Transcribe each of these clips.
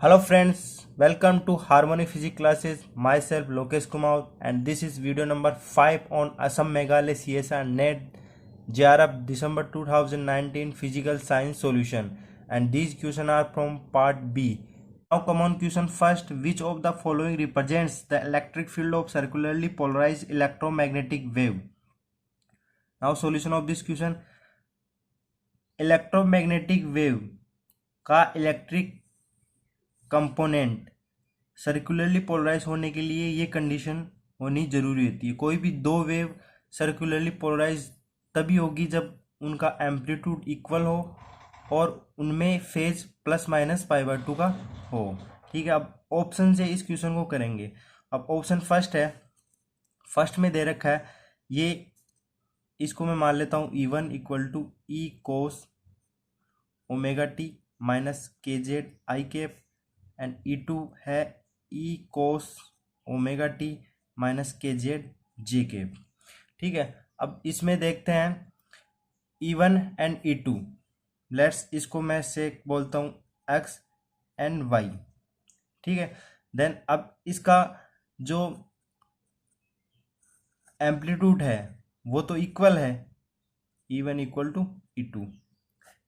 Hello friends, welcome to Harmony Physics classes. Myself Lokesh Kumar and this is video number 5 on Assam Meghalaya CSR NET JRF December 2019 Physical Science Solution, and these questions are from part B. Now common question first, which of the following represents the electric field of circularly polarized electromagnetic wave? Now solution of this question, electromagnetic wave का electric component circularly polarise होने के लिए ये condition होनी जरूरी होती है। कोई भी दो वेव सर्कुलरली पोलराइज तभी होगी जब उनका एम्पलीट्यूड इक्वल हो और उनमें फेज प्लस माइनस π/2 का हो। ठीक है, अब ऑप्शन से इस क्वेश्चन को करेंगे। अब ऑप्शन फर्स्ट है, फर्स्ट में दे रखा है ये, इसको मैं मान लेता हूँ E1 = E cos ω/t -kz i cap, and E2 है E cos ω/t -kz j cap. ठीक है, अब इसमें देखते हैं E1 एंड E2, लेट्स इसको मैं से बोलता हूँ x एंड y। ठीक है, देन अब इसका जो एम्पलीट्यूड है वो तो इक्वल है, E1 = E2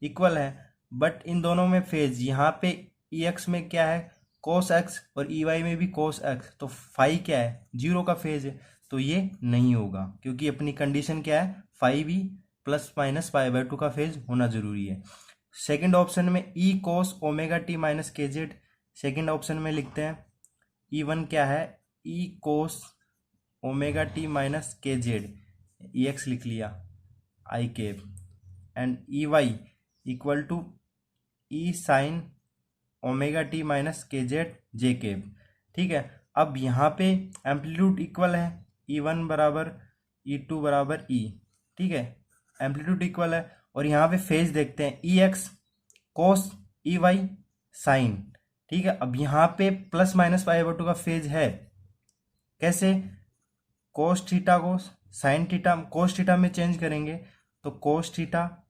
इक्वल है, बट इन दोनों में फेज, यहाँ पे EX में क्या है cos x और EY में भी cos x, तो फाई क्या है, 0 का फेज है, तो ये नहीं होगा क्योंकि अपनी कंडीशन क्या है, फाई भी प्लस माइनस π/2 का फेज होना जरूरी है। सेकंड ऑप्शन में E cos ω/t -kz, second option में लिखते हैं E1 क्या है, E cos ω/t -kz, EX लिख लिया i cap, and EY = E sin ω/t -kz j cap. ठीक है, अब यहाँ पे एम्पलीट्यूड इक्वल है, E1 = E2 = E। ठीक है, एम्पलीट्यूड इक्वल है, और यहाँ पे फेज देखते हैं EX cos EY sin। ठीक है, अब यहाँ पे प्लस माइनस π/2 का फेज है, कैसे, cos थीटा को sin थीटा, cos थीटा में चेंज करेंगे तो cos थीटा,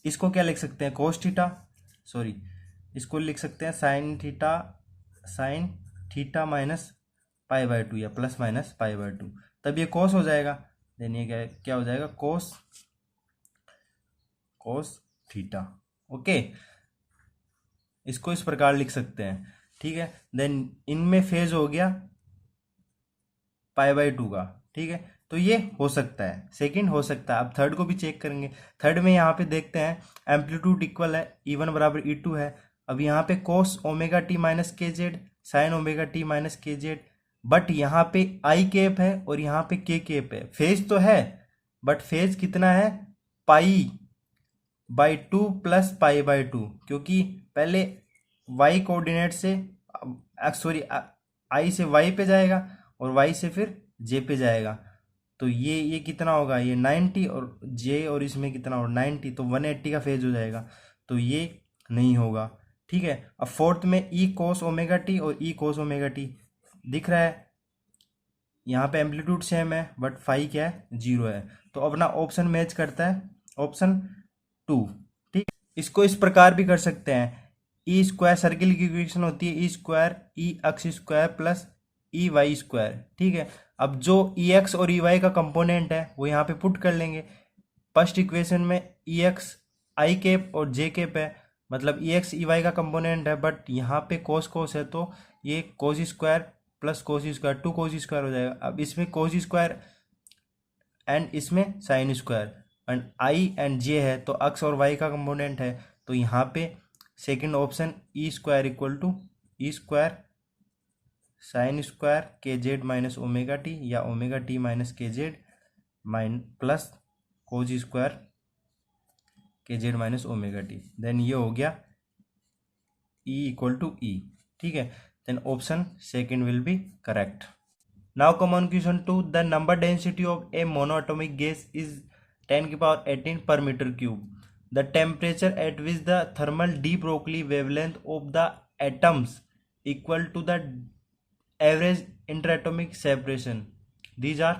इसको क्या लिख सकते हैं, cos थीटा, सॉरी इसको लिख सकते हैं sin थीटा माइनस π/2 या प्लस माइनस π/2, तब ये cos हो जाएगा, देन ये क्या हो जाएगा, cos थीटा। ओके, इसको इस प्रकार लिख सकते हैं। ठीक है, देन इनमें फेज हो गया π/2 का। ठीक है, तो ये हो सकता है, सेकंड हो सकता है। अब थर्ड को भी चेक करेंगे। थर्ड में यहाँ पे देखते हैं एम्पलीट्यूड इक्वल है, E1 = E2 है। अब यहाँ पे cos ω/t -kz sin ω/t -kz, but यहाँ पे i कैप है और यहाँ पे k कैप है। फेज तो है, बट फेज कितना है, π/2 प्लस π/2, क्योंकि पहले y कोऑर्डिनेट से सॉरी i से y पे जाएगा और y से फिर j पे जाएगा, तो ये कितना होगा, ये 90, और j और इसमें कितना होगा 90, तो 180 का फेज हो जाएगा, तो ये नहीं होगा। ठीक है, अब फोर्थ में E cos ω/t और E cos ω/t दिख रहा है, यहाँ पे एम्पलीट्यूड सेम है बट फाई क्या है, 0 है, तो अपना ऑप्शन मैच करता है, ऑप्शन 2। ठीक, इसको इस प्रकार भी कर सकते हैं, E² सर्किल की इक्वेशन होती है E² EX² प्लस EY²। ठीक है, अब जो EX और EY का कंपोनेंट है वो यहाँ पे पुट कर लेंगे। फर्स्ट इक्वेशन में EX i कैप और j कैप है, मतलब EX EY का कंपोनेंट है, बट यहाँ पे cos है, तो ये cos² प्लस cos², 2 cos² हो जाएगा। अब इसमें cos² एंड इसमें sin², and i and j है तो x और y का कंपोनेंट है, तो यहाँ पे second option E² = E² sin² kz -ω/t या ω/t -kz plus cos² kz -ω/t, then ये हो गया E = E। ठीक है, then option second will be correct. Now common question 2, the number density of a monoatomic gas is 10⁻18 per meter cube. The temperature at which the thermal de Broglie wavelength of the atoms equal to the average interatomic separation. These are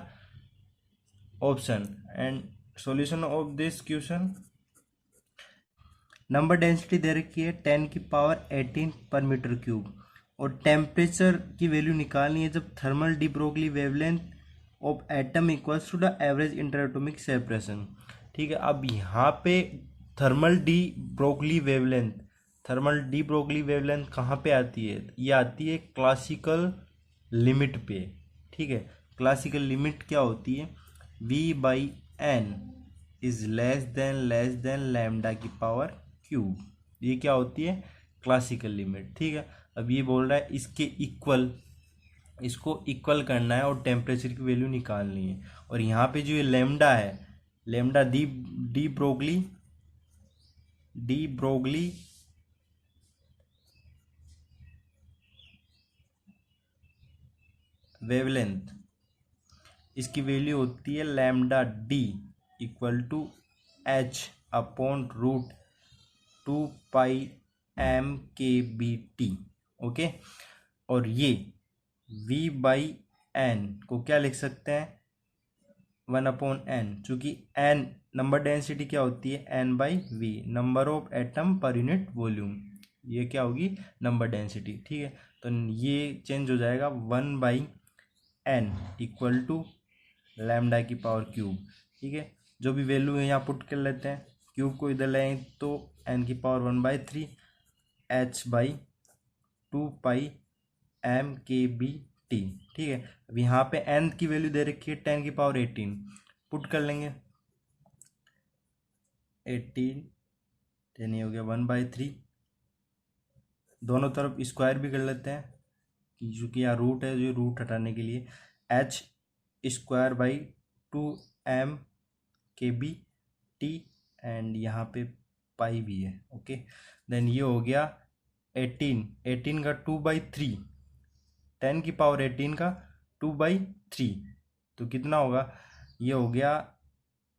option, and solution of this question, number density दे रखी है 10⁻18 पर metre cube, और temperature की value निकालनी है जब thermal de Broglie wavelength of atom equals to the average interatomic separation. ठीक है, अब यहाँ पे thermal de Broglie wavelength, thermal de Broglie wavelength कहाँ पे आती है? ये आती है क्लासिकल लिमिट पे। ठीक है, क्लासिकल लिमिट क्या होती है? V/n is less than lambda की पावर क्यूब, ये क्या होती है? Classical limit. ठीक है, अब ये बोल रहा है इसके इक्वल, इसको इक्वल करना है और टेम्परेचर की वैल्यू निकालनी है। और यहाँ पे जो ये लैम्डा है, लैम्डा डी ब्रोगली वेवलेंथ, इसकी वैल्यू होती है lambda D equal to h/√2πm/kBt। Okay, और ये V/n को क्या लिख सकते हैं? 1/n, चूंकि n नंबर डेंसिटी क्या होती है? n/v, number of atom per unit volume, ये क्या होगी? Number density. ठीक है, तो ये चेंज हो जाएगा 1/n इक्वल टू लैम्डा की पावर क्यूब। ठीक है, जो भी वैल्यू है यहाँ पुट कर लेते हैं, क्यूब को इधर लाएं तो n की पावर 1/3 h/2πm/kBt। ठीक है, अब यहाँ पे n की वैल्यू दे रखी है 10⁻18, पुट कर लेंगे 18, यानी हो गया 1/3, दोनों तरफ स्क्वायर भी कर लेते हैं क्योंकि यहाँ रूट है, जो रूट हटाने के लिए h²/2m/kBt, एंड यहाँ पे पाई भी है। ओके, देन ये हो गया 18 का 2/3, 10⁻18 का 2/3, तो कितना होगा? ये हो गया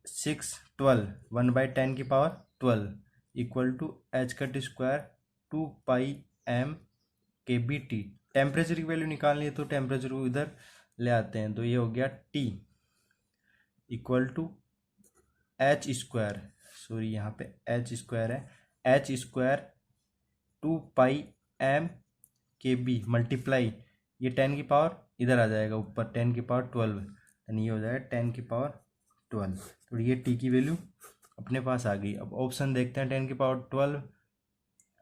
612, 1/10 की power 12 equal to h²2πm/kBt। Temperature की वैल्यू निकालनी है तो टेम्परेचर को इधर ले आते हैं, तो ये हो गया T equal to h², sorry यहाँ पे h² है, h²2πm/kB मल्टीप्लाई, ये 10 की पावर इधर आ जाएगा ऊपर, 10⁻12, यानी ये हो जाएगा 10⁻12। तो ये टी की वैल्यू अपने पास आ गई। अब ऑप्शन देखते हैं, 10⁻12,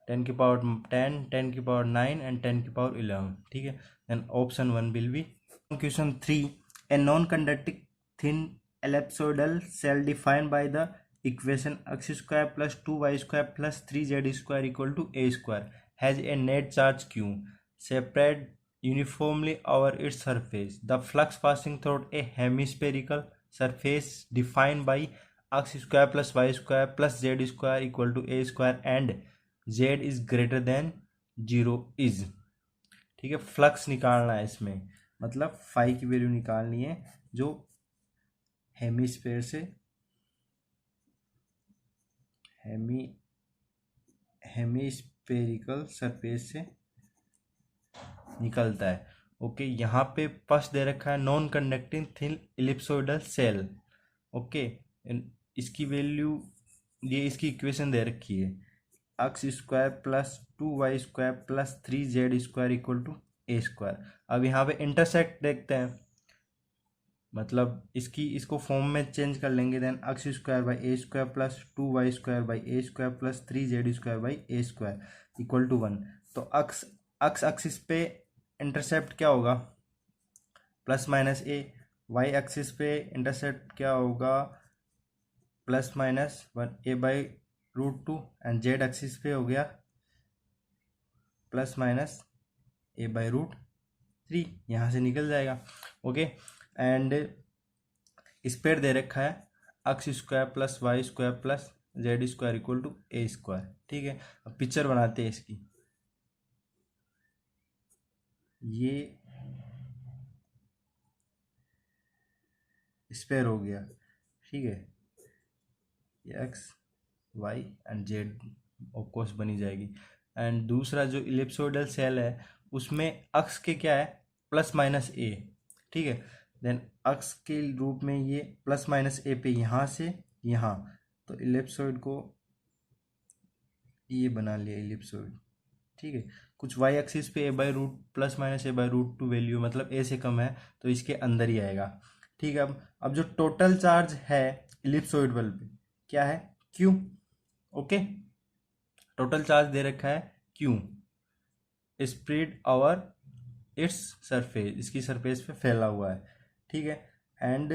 10⁻10, 10⁻9 एंड 10⁻11। ठीक है, then option 1 will be. Question 3, a non conducting thin ellipsoidal cell defined by the equation x² plus 2y² plus 3z² equal to a² has a net charge q separate uniformly over its surface. The flux passing through a hemispherical surface defined by x² plus y² plus z² equal to a² and z is greater than 0 is। ठीक है, flux निकालना है इसमें, मतलब phi की value निकालनी है जो हेमिस्फेयर से हेमिस्फेरिकल सरफेस से निकलता है। ओके, यहाँ पे फर्स्ट दे रखा है non conducting thin ellipsoidal shell. Okay, इसकी वैल्यू, ये इसकी इक्वेशन दे रखी है x² plus 2y² plus 3z² equal to a²। अब यहाँ पे इंटरसेक्ट देखते हैं, मतलब इसको फॉर्म में चेंज कर लेंगे, then x² plus 2y² plus 3z² equal to 1। तो x एक्सिस पे इंटरसेप्ट क्या होगा? +-a, y एक्सिस पे इंटरसेप्ट क्या होगा? +-1 a/√2, एंड z एक्सिस पे हो गया +-a/√3, यहाँ से निकल जाएगा। ओके, एंड स्पेयर दे रखा है x² plus y² plus z² equal to a²। ठीक है, अब पिक्चर बनाते हैं इसकी। ये स्पेयर हो गया, ठीक है, ये x y and z of course बनी जाएगी। एंड दूसरा जो इलिप्सोइडल सेल है उसमें अक्स के क्या है? +-a। ठीक है, देन अक्स के रूप में ये +-a पे यहाँ से यहाँ, तो इलिप्सोइड को ये बना लिया इलिप्सोइड। ठीक है, कुछ वाई एक्सिस पे A by root plus minus A by root two value मतलब ए से कम है तो इसके अंदर ही आएगा। ठीक है, अब जो टोटल चार्ज है इलिप्सोइड बल पे क्या है, क्यू। ओके, टोटल चार्ज दे रखा है Q, spread over its surface, इसकी सरफेस पे फैला हुआ है। ठीक है, एंड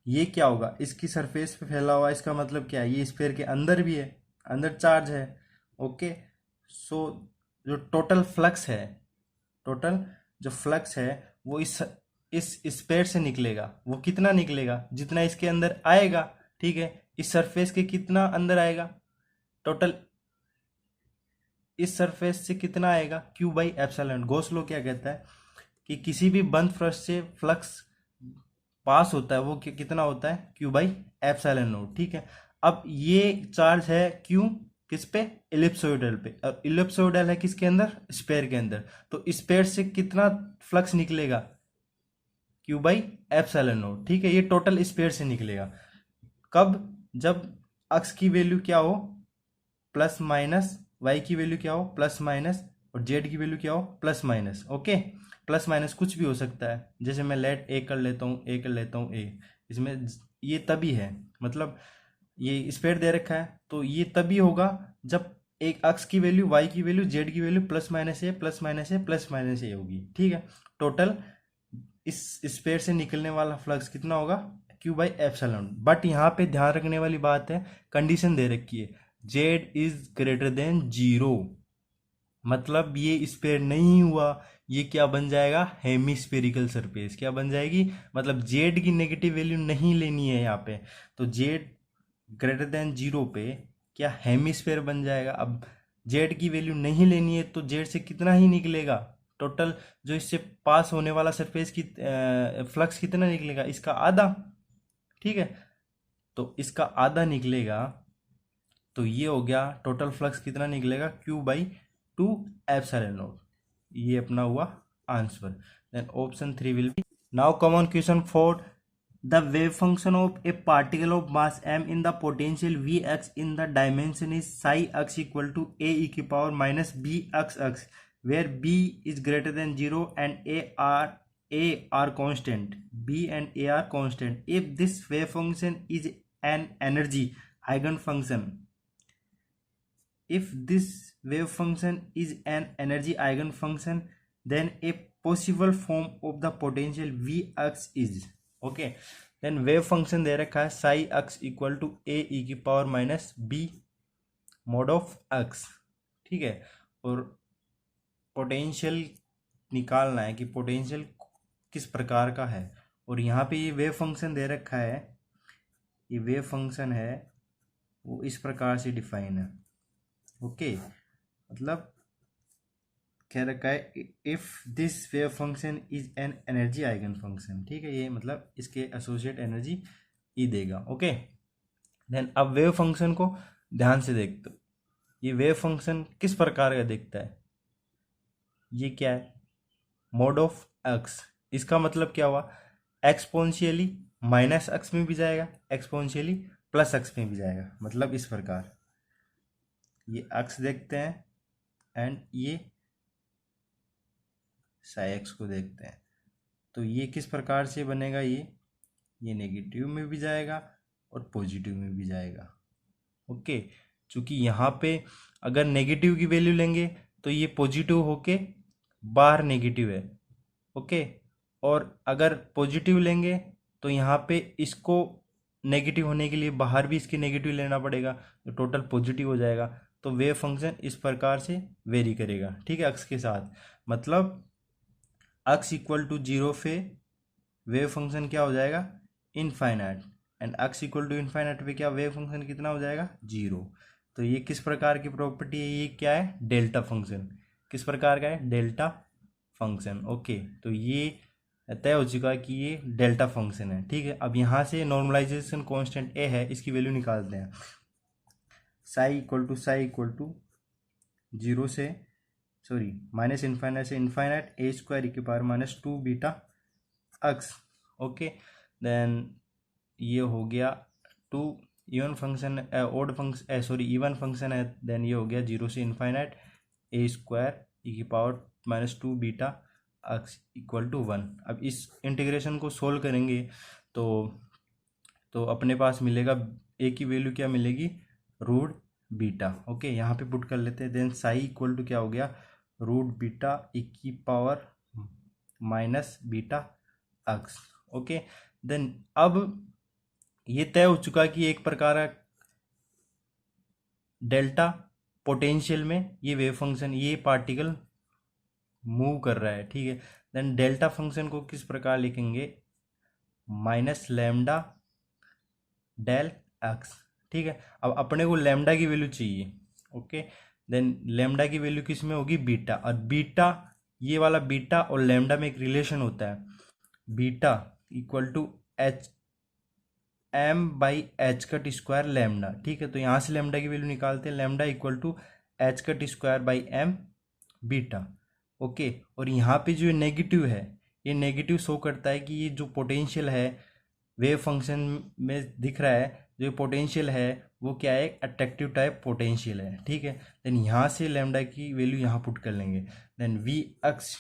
ये क्या होगा, इसकी सरफेस पे फैला हुआ है, इसका मतलब क्या है, ये स्फीयर के अंदर भी है, अंदर चार्ज है। ओके, सो जो टोटल फ्लक्स है, टोटल जो फ्लक्स है वो इस स्फीयर से निकलेगा, वो कितना निकलेगा, जितना इसके अंदर आएगा। ठीक है, इस सरफेस के कितना अंदर आएगा, टोटल इस सरफेस से कितना आएगा, Q by epsilon. Gauss law क्या कहता है कि किसी भी बंद पृष्ठ से फ्लक्स पास होता है वो कितना होता है, क्यू बाई एप्सिलॉन नॉट। ठीक है, अब ये चार्ज है क्यू किस पे, इलिप्सोइडल पे, और इलिप्सोइडल है किसके अंदर, स्फीयर के अंदर। तो स्फीयर से कितना फ्लक्स निकलेगा, क्यू बाई एप्सिलॉन नॉट। ठीक है, ये टोटल स्फीयर से निकलेगा। कब, जब अक्स की वैल्यू क्या हो, प्लस माइनस, वाई की वैल्यू क्या हो प्लस माइनस, और जेड की वैल्यू क्या हो plus minus. Okay, plus minus कुछ भी हो सकता है, जैसे मैं लेट ए कर लेता हूँ, ए कर लेता हूँ, ए इसमें ये तभी है, मतलब ये स्पेयर दे रखा है तो ये तभी होगा जब एक अक्स की वैल्यू, वाई की वैल्यू, जेड की वैल्यू प्लस माइनस ए प्लस माइनस ए प्लस माइनस ए होगी। ठीक है, टोटल इस स्पेयर से निकलने वाला फ्लक्स कितना होगा, क्यू बाई एप्सिलॉन। बट यहाँ पे ध्यान रखने वाली बात है, कंडीशन दे रखी है, Z is greater than zero, मतलब ये स्पेयर नहीं हुआ, ये क्या बन जाएगा, हेमिस्फेरिकल सरफेस। क्या बन जाएगी, मतलब जेड की नेगेटिव वैल्यू नहीं लेनी है यहाँ पे, तो जेड ग्रेटर देन जीरो पे क्या हेमिस्फेयर बन जाएगा। अब जेड की वैल्यू नहीं लेनी है तो जेड से कितना ही निकलेगा, टोटल जो इससे पास होने वाला सरफेस की फ्लक्स कितना निकलेगा, इसका आधा। ठीक है, तो इसका आधा निकलेगा, तो ये हो गया टोटल फ्लक्स कितना निकलेगा, Q by two epsilon naught. ये अपना हुआ answer. Then option 3 will be. Now common question 4, the wave function of a particle of mass m in the potential vx in the dimension is psi x equal to a e की power minus b x where b is greater than 0 and a are constant, b and a are constant. If this wave function is an energy eigenfunction, if this wave function is an energy eigenfunction, then a possible form of the potential Vx is, okay, then wave function दे रखा है psi x equal to a e की power minus b mod of x। ठीक है, और potential निकालना है कि पोटेंशियल किस प्रकार का है, और यहाँ पे ये वेव फंक्शन दे रखा है, ये वेव फंक्शन है वो इस प्रकार से डिफाइन है। ओके, मतलब कह रखा है if this wave function is an energy eigen function. ठीक है, ये मतलब इसके एसोसिएट एनर्जी ई देगा। ओके, देन अब वेव फंक्शन को ध्यान से देखते हो, ये वेव फंक्शन किस प्रकार का दिखता है, ये क्या है, मोड ऑफ एक्स। इसका मतलब क्या हुआ, एक्सपोनेंशियली माइनस एक्स में भी जाएगा, एक्सपोनेंशियली प्लस एक्स में भी जाएगा, मतलब इस प्रकार ये एक्स देखते हैं एंड ये साई एक्स को देखते हैं, तो ये किस प्रकार से बनेगा, ये नेगेटिव में भी जाएगा और पॉजिटिव में भी जाएगा। ओके, चूंकि यहाँ पे अगर नेगेटिव की वैल्यू लेंगे तो ये पॉजिटिव होके बाहर नेगेटिव है। ओके, और अगर पॉजिटिव लेंगे तो यहाँ पे इसको नेगेटिव होने के लिए बाहर भी इसके नेगेटिव लेना पड़ेगा, तो टोटल पॉजिटिव हो जाएगा। तो वेव फंक्शन इस प्रकार से वेरी करेगा। ठीक है, अक्स के साथ, मतलब अक्स इक्वल टू जीरो पे वेव फंक्शन क्या हो जाएगा, infinite, and x equal to infinite पे क्या वेव फंक्शन कितना हो जाएगा, जीरो। तो ये किस प्रकार की प्रॉपर्टी है, ये क्या है, डेल्टा फंक्शन। किस प्रकार का है, डेल्टा फंक्शन। ओके, तो ये तय हो चुका है कि ये डेल्टा फंक्शन है। ठीक है, अब यहाँ से नॉर्मलाइजेशन कांस्टेंट ए है, इसकी वैल्यू निकालते हैं। साई इक्वल टू जीरो से, सॉरी माइनस इन्फाइनाइट से इन्फाइनाइट ए स्क्वायर ई की power minus two beta x. Okay, then ये हो गया two even function odd function sorry even function है, देन ये हो गया 0 से इनफाइनाइट ए स्क्वायर ई की power -2 beta x equal to 1। अब इस इंटीग्रेशन को सोल्व करेंगे तो अपने पास मिलेगा ए की वैल्यू क्या मिलेगी, रूट बीटा। ओके, यहाँ पे पुट कर लेते हैं। देन साई इक्वल टू क्या हो गया, रूट बीटा ई की power minus beta x. Okay, then अब ये तय हो चुका कि एक प्रकार का डेल्टा पोटेंशियल में ये वेव फंक्शन, ये पार्टिकल मूव कर रहा है, ठीक है। देन डेल्टा फंक्शन को किस प्रकार लिखेंगे, माइनस लैम्डा डेल एक्स, ठीक है। अब अपने को लैम्डा की वैल्यू चाहिए। ओके, देन लैम्डा की वैल्यू किस में होगी, बीटा। और बीटा, ये वाला बीटा और लैम्डा में एक रिलेशन होता है, beta equal to H M by H cut square lambda, ठीक है। तो यहाँ से लैम्डा की वैल्यू निकालते हैं, lambda equal to H cut square by M beta. Okay, और यहाँ पे जो नेगेटिव है, ये नेगेटिव शो करता है कि ये जो पोटेंशियल है वेव फंक्शन में दिख रहा है, जो पोटेंशियल है वो क्या है, अट्रैक्टिव टाइप पोटेंशियल है, ठीक है। देन यहाँ से लैम्डा की वैल्यू यहाँ पुट कर लेंगे। Then V X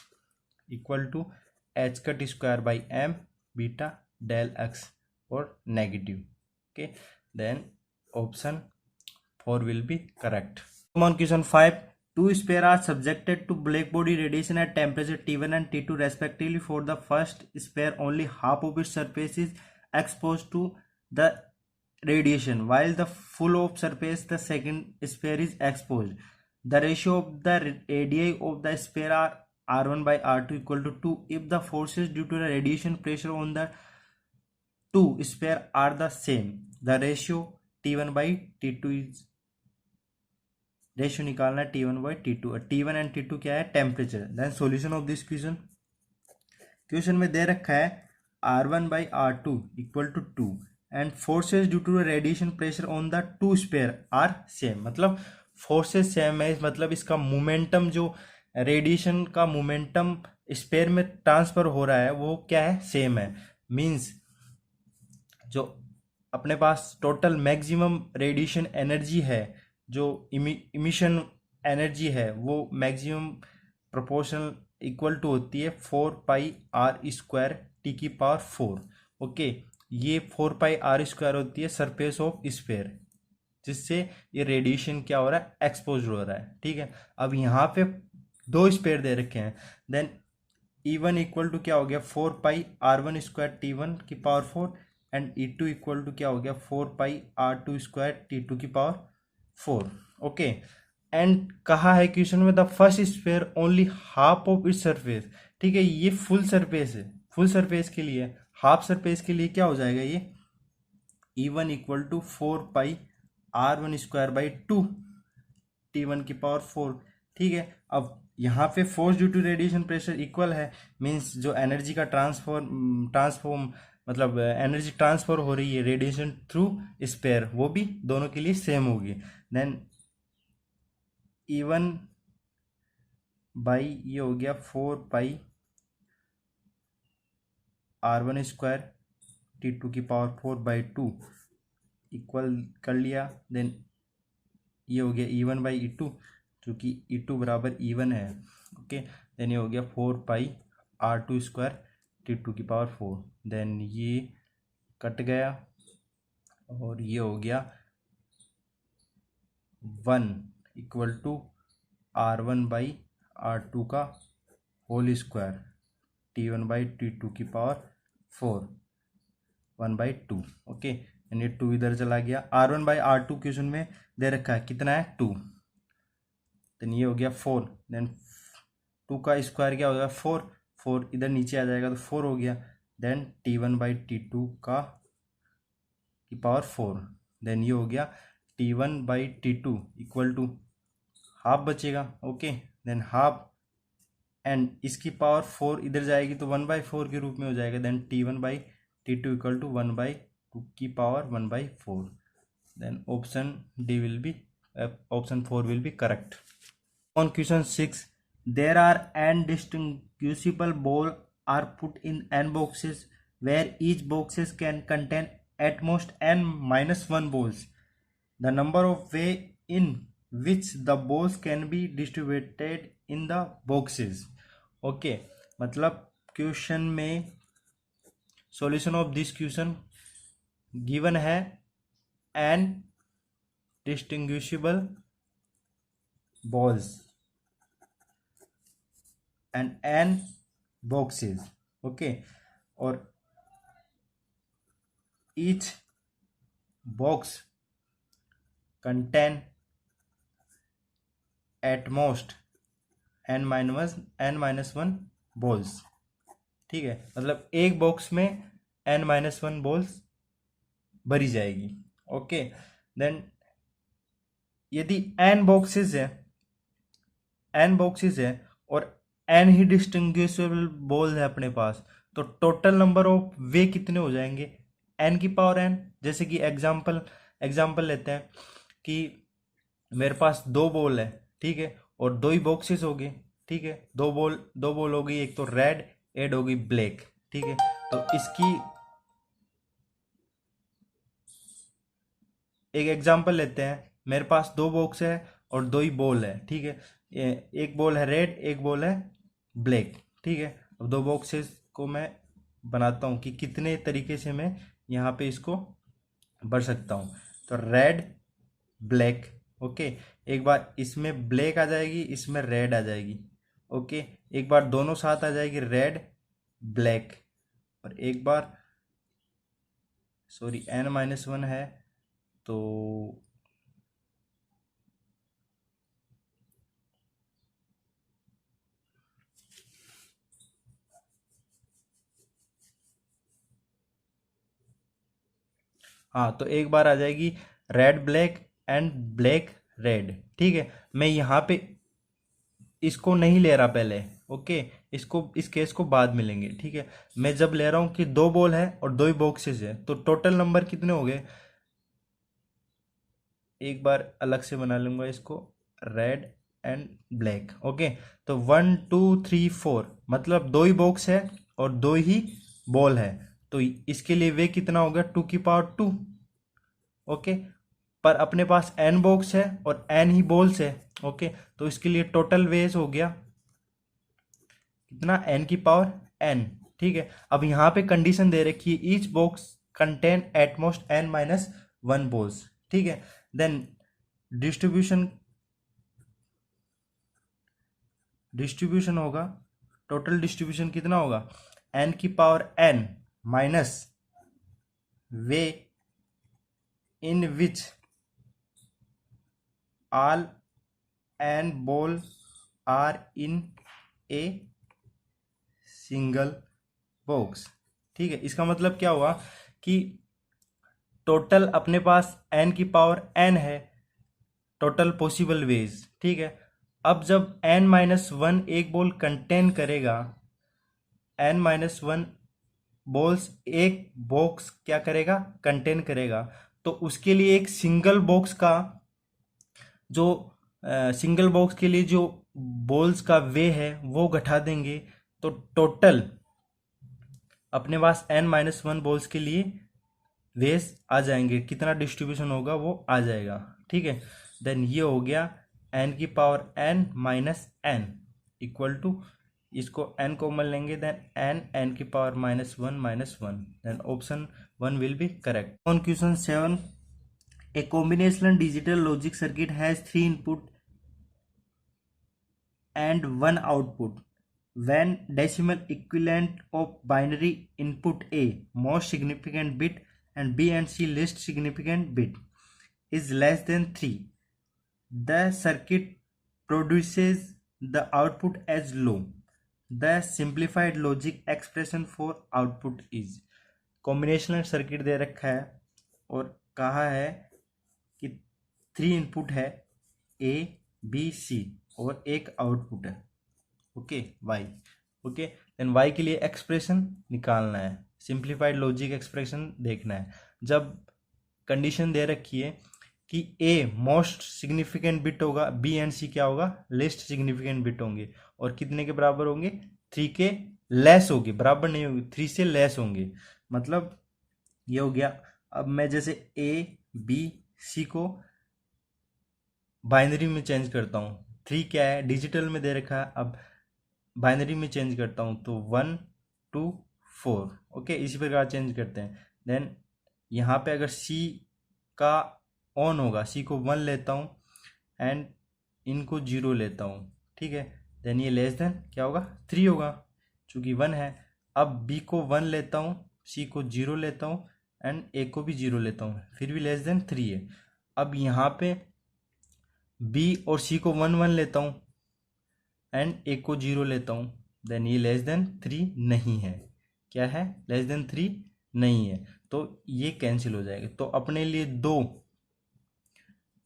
equal to H cut square by M beta del X और negative. Okay, then option 4 will be correct. Come on, question 5. Two spheres are subjected to black body radiation at temperature T1 and T2 respectively. For the first sphere, only half of its surface is exposed to the radiation, while the full of surface, the second sphere, is exposed. The ratio of the radii of the sphere are R1 by R2 equal to 2 if the forces due to the radiation pressure on the two spheres are the same. The ratio T1 by T2 is, ratio निकालना है T1 by T2। T1 and T2 क्या है, temperature. Then solution of this question में दे रखा है R1 by R2 equal to 2 and forces due to radiation pressure on the two sphere are same. मतलब forces same है, मतलब इसका मोमेंटम, जो रेडिएशन का मोमेंटम स्पेयर में ट्रांसफर हो रहा है वो क्या है, सेम है। मीन्स जो अपने पास टोटल मैक्सिमम रेडिएशन एनर्जी है, जो इमिशन एनर्जी है, वो मैक्सिमम प्रोपोर्शनल इक्वल टू होती है 4 पाई आर स्क्वायर टी की पावर 4। ओके, ये 4 पाई आर स्क्वायर होती है सरफेस ऑफ स्फेयर, जिससे ये रेडिएशन क्या हो रहा है, एक्सपोज हो रहा है, ठीक है। अब यहाँ पे दो स्फेयर दे रखे हैं। देन E1 इक्वल टू क्या हो गया, 4 पाई R1 स्क्वायर T1 की power 4 and E2 equal to क्या हो गया, 4 पाई R2 स्क्वायर T2 की पावर 4। ओके, एंड कहा है क्वेश्चन में the first sphere only half of its surface, ठीक है। ये फुल सरफेस है, फुल सरफेस के लिए, हाफ सरफेस के लिए क्या हो जाएगा, ये E1 equal to 4 pi R1 square by 2 T1 की पावर 4, ठीक है। अब यहाँ पे force due to radiation pressure equal है, मीन्स जो एनर्जी का ट्रांसफॉर्म मतलब एनर्जी ट्रांसफर हो रही है रेडिएशन थ्रू स्पेयर, वो भी दोनों के लिए सेम होगी। देन E1 बाई ये हो गया 4 पाई R1 स्क्वायर T2 की पावर 4 बाई 2 इक्वल कर लिया। देन ये हो गया E1 बाई E2, चूँकि E2 बराबर E1 है। ओके, देन ये हो गया 4 पाई R2 स्क्वायर T2 की पावर 4। देन ये कट गया और ये हो गया 1 equal to R1 by R2 का whole square T1 by T2 की पावर 4 1 बाई 2। ओके, यानी 2 इधर चला गया। R1 बाई R2 क्वेश्चन में दे रखा है कितना है, 2। देन ये हो गया 4, देन 2 का स्क्वायर क्या हो गया, 4 इधर नीचे आ जाएगा तो 4 हो गया। देन T1 बाई T2 का की पावर 4, देन ये हो गया T1 by T2 equal to half बचेगा। ओके, देन हाफ एंड इसकी पावर 4 इधर जाएगी तो 1 बाई 4 के रूप में हो जाएगा। Then T1 by T2 equal to 1 by 2 की power 1 by 4। Then option D will be, option 4 will be correct. On question 6, there are n distinguishable balls are put in n boxes where each boxes can contain at most n minus 1 balls, the number of way in which the balls can be distributed in the boxes. Okay मतलब question में solution of this question given है n distinguishable balls and n boxes. Okay और each box contain at most n minus 1 balls. ठीक है मतलब एक box में n minus 1 balls भरी जाएगी. ओके देन यदि n बॉक्सेस है और n ही डिस्टिंग्विशेबल बॉल है अपने पास, तो टोटल नंबर ऑफ वे कितने हो जाएंगे n की पावर n. जैसे कि एग्जाम्पल लेते हैं कि मेरे पास 2 बॉल है, ठीक है, और 2 ही बॉक्सेस हो गए, ठीक है, 2 बॉल हो गई, एक तो रेड एड हो गई ब्लैक, ठीक है. तो इसकी एक एग्जाम्पल लेते हैं, मेरे पास 2 बॉक्स है और 2 ही बॉल है, ठीक है, एक बॉल है रेड एक बॉल है ब्लैक, ठीक है. अब 2 बॉक्सेस को मैं बनाता हूँ कि कितने तरीके से मैं यहाँ पे इसको भर सकता हूँ. तो रेड ब्लैक, ओके, एक बार इसमें ब्लैक आ जाएगी, इसमें रेड आ जाएगी, ओके, एक बार दोनों साथ आ जाएगी रेड ब्लैक, और एक बार सॉरी n minus 1 है तो हाँ, तो एक बार आ जाएगी red black and black red, ठीक है. मैं यहाँ पे इसको नहीं ले रहा पहले, ओके, इस केस को बाद में लेंगे, ठीक है. मैं जब ले रहा हूँ कि 2 बॉल है और 2 ही बॉक्सेस है, तो टोटल नंबर कितने हो गए. एक बार अलग से बना लूंगा इसको, रेड एंड ब्लैक, ओके. तो 1 2 3 4 मतलब 2 ही बॉक्स है और 2 ही बॉल है, तो इसके लिए वे कितना हो गया 2 की पावर 2, ओके. पर अपने पास n बॉक्स है और n ही बॉल्स है, ओके, तो इसके लिए टोटल वेज हो गया कितना n की पावर n, ठीक है. अब यहाँ पे कंडीशन दे रखी है each box contain at most n minus 1 balls, ठीक है. देन डिस्ट्रीब्यूशन होगा, टोटल डिस्ट्रीब्यूशन कितना होगा n की power n minus way in which all n ball are in a single box, ठीक है. इसका मतलब क्या हुआ कि टोटल अपने पास n की पावर n है, टोटल पॉसिबल वेज, ठीक है. अब जब n minus 1 एक बॉल कंटेन करेगा, n minus 1 बॉल्स एक बॉक्स क्या करेगा कंटेन करेगा, तो उसके लिए एक सिंगल बॉक्स के लिए जो बॉल्स का वे है वो घटा देंगे, तो टोटल अपने पास n minus 1 बॉल्स के लिए वेज आ जाएंगे, कितना डिस्ट्रीब्यूशन होगा वो आ जाएगा, ठीक है. देन ये हो गया n की power n minus n equal to, इसको n कॉमन लेंगे, देन n की power -1, then option 1 will be correct. On question 7, a combinational digital logic circuit has 3 input and 1 output. When decimal equivalent of binary input A, most significant bit, and B and C, least significant bit, is less than 3, the circuit produces the output as low. The simplified logic expression for output is. Combinational circuit दे रखा है और कहा है कि 3 input है A B C और एक आउटपुट है, okay, Y, okay. Then Y के लिए एक्सप्रेशन निकालना है, सिंप्लीफाइड लॉजिक एक्सप्रेशन देखना है. जब कंडीशन दे रखी है कि A मोस्ट सिग्निफिकेंट बिट होगा, B एंड C क्या होगा लिस्ट सिग्निफिकेंट बिट होंगे, और कितने के बराबर होंगे 3 के लेस होंगे, बराबर नहीं होंगे 3 से लेस होंगे, मतलब ये हो गया अब मैं जैसे ए बी सी को बाइनरी में चेंज करता हूँ, 3 क्या है डिजिटल में दे रखा है, अब बाइनरी में चेंज करता हूँ तो 1 2 4, ओके, इसी प्रकार चेंज करते हैं। देन यहाँ पे अगर सी का ऑन होगा, सी को 1 लेता हूँ एंड इनको 0 लेता हूँ, ठीक है, देन ये लेस देन क्या होगा 3 होगा चूंकि 1 है। अब बी को 1 लेता हूँ, सी को 0 लेता हूँ एंड ए को भी 0 लेता हूँ, फिर भी लेस देन 3 है। अब यहाँ पे बी और सी को 1 1 लेता हूँ एंड ए को 0 लेता हूँ, देन ये लेस देन 3 नहीं है। क्या है, लेस देन 3 नहीं है, तो ये कैंसिल हो जाएगा। तो अपने लिए दो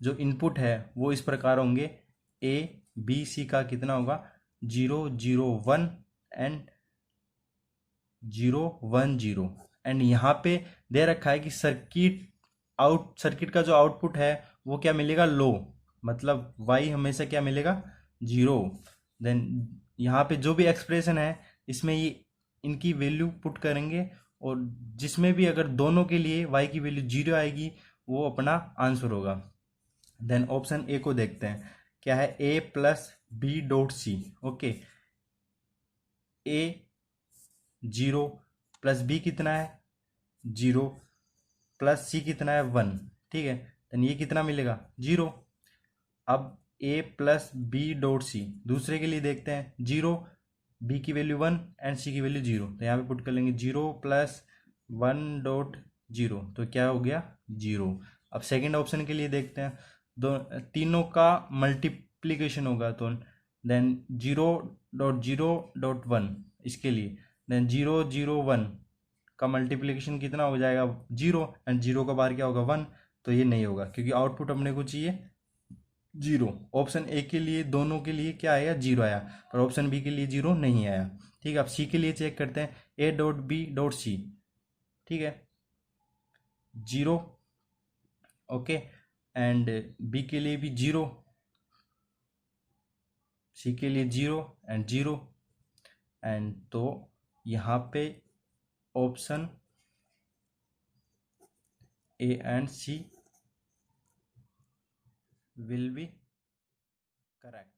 जो इनपुट है वो इस प्रकार होंगे, ए बी सी का कितना होगा 0 0 1 एंड 0 1 0। एंड यहाँ पे दे रखा है कि सर्किट का जो आउटपुट है वो क्या मिलेगा लो, मतलब वाई हमेशा क्या मिलेगा 0। देन यहाँ पे जो भी एक्सप्रेशन है इसमें ये इनकी वैल्यू पुट करेंगे और जिसमें भी अगर दोनों के लिए वाई की वैल्यू 0 आएगी वो अपना आंसर होगा। देन ऑप्शन ए को देखते हैं, क्या है A plus B dot C, okay, A 0 plus B कितना है 0 प्लस सी कितना है 1, ठीक है, देन ये कितना मिलेगा 0। अब ए प्लस बी डॉट सी दूसरे के लिए देखते हैं, 0 बी की वैल्यू 1 एंड सी की वैल्यू 0, तो यहाँ पे पुट कर लेंगे 0 प्लस 1 डॉट 0, तो क्या हो गया 0। अब सेकंड ऑप्शन के लिए देखते हैं, दो तीनों का मल्टीप्लीकेशन होगा तो देन 0 डॉट 0 डॉट 1 इसके लिए, देन 0 0 1 का मल्टीप्लीकेशन कितना हो जाएगा 0 एंड 0 का बाहर क्या होगा 1, तो ये नहीं होगा क्योंकि आउटपुट अपने को चाहिए 0। ऑप्शन ए के लिए दोनों के लिए क्या आया 0 आया, पर ऑप्शन बी के लिए 0 नहीं आया। ठीक है, अब सी के लिए चेक करते हैं, A dot B dot C, ठीक है 0, ओके, एंड बी के लिए भी 0, सी के लिए 0 एंड 0, एंड तो यहाँ पे option A and C will be correct.